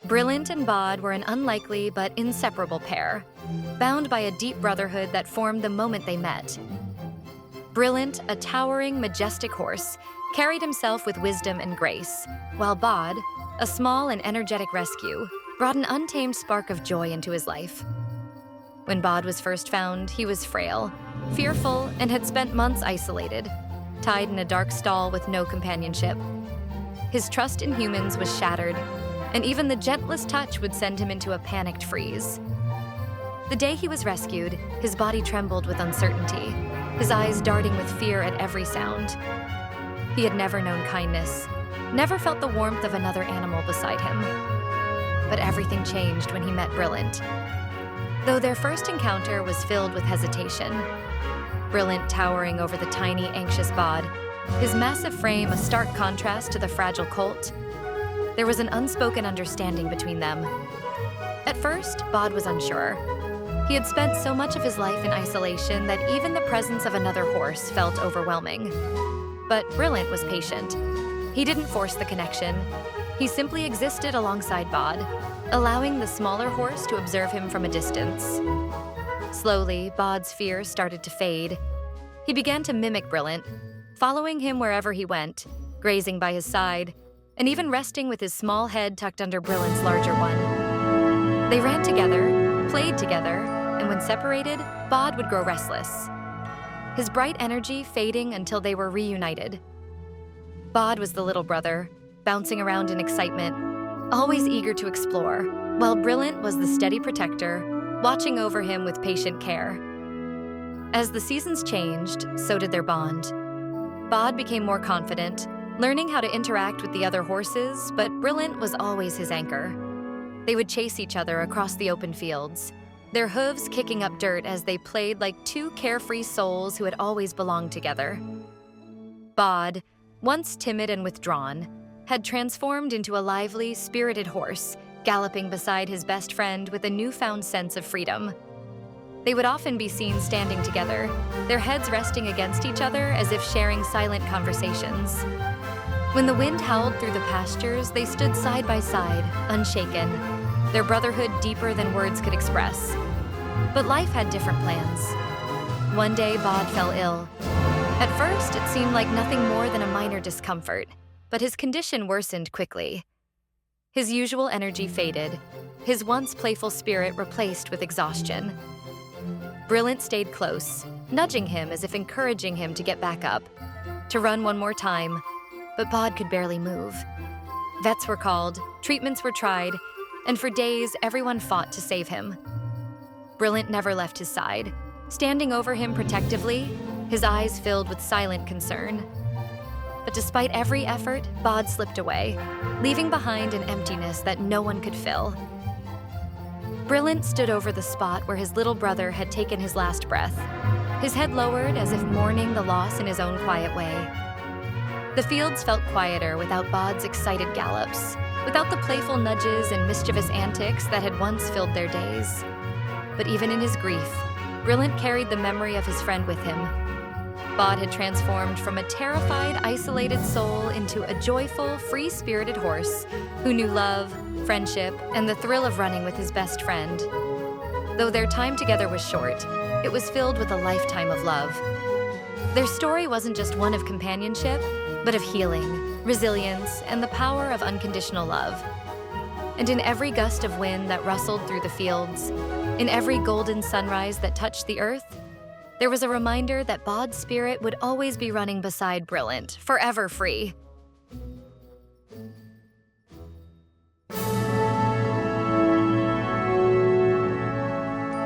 Brilliant and Bod were an unlikely but inseparable pair, bound by a deep brotherhood that formed the moment they met. Brilliant, a towering, majestic horse, carried himself with wisdom and grace, while Bod, a small and energetic rescue, brought an untamed spark of joy into his life. When Bod was first found, he was frail, fearful, and had spent months isolated, tied in a dark stall with no companionship. His trust in humans was shattered, and even the gentlest touch would send him into a panicked freeze. The day he was rescued, his body trembled with uncertainty, his eyes darting with fear at every sound. He had never known kindness, never felt the warmth of another animal beside him. But everything changed when he met Brilliant. Though their first encounter was filled with hesitation, Brilliant towering over the tiny, anxious Bod, his massive frame a stark contrast to the fragile colt, there was an unspoken understanding between them. At first, Bod was unsure. He had spent so much of his life in isolation that even the presence of another horse felt overwhelming. But Brilliant was patient. He didn't force the connection. He simply existed alongside Bod, allowing the smaller horse to observe him from a distance. Slowly, Bod's fear started to fade. He began to mimic Brilliant, following him wherever he went, grazing by his side, and even resting with his small head tucked under Brilliant's larger one. They ran together, played together, and when separated, Bod would grow restless, his bright energy fading until they were reunited. Bod was the little brother, bouncing around in excitement, always eager to explore, while Brilliant was the steady protector, watching over him with patient care. As the seasons changed, so did their bond. Bod became more confident, learning how to interact with the other horses, but Brilliant was always his anchor. They would chase each other across the open fields, their hooves kicking up dirt as they played like two carefree souls who had always belonged together. Bod, once timid and withdrawn, had transformed into a lively, spirited horse, galloping beside his best friend with a newfound sense of freedom. They would often be seen standing together, their heads resting against each other as if sharing silent conversations. When the wind howled through the pastures, they stood side by side, unshaken, their brotherhood deeper than words could express. But life had different plans. One day, Bod fell ill. At first, it seemed like nothing more than a minor discomfort, but his condition worsened quickly. His usual energy faded, his once playful spirit replaced with exhaustion. Brilliant stayed close, nudging him as if encouraging him to get back up, to run one more time, but Bod could barely move. Vets were called, treatments were tried, and for days everyone fought to save him. Brilliant never left his side, standing over him protectively, his eyes filled with silent concern. But despite every effort, Bod slipped away, leaving behind an emptiness that no one could fill. Brilliant stood over the spot where his little brother had taken his last breath, his head lowered as if mourning the loss in his own quiet way. The fields felt quieter without Bod's excited gallops, without the playful nudges and mischievous antics that had once filled their days. But even in his grief, Brilliant carried the memory of his friend with him. Bod had transformed from a terrified, isolated soul into a joyful, free-spirited horse who knew love, friendship, and the thrill of running with his best friend. Though their time together was short, it was filled with a lifetime of love. Their story wasn't just one of companionship, but of healing, resilience, and the power of unconditional love. And in every gust of wind that rustled through the fields, in every golden sunrise that touched the earth, there was a reminder that Bod's spirit would always be running beside Brilliant, forever free.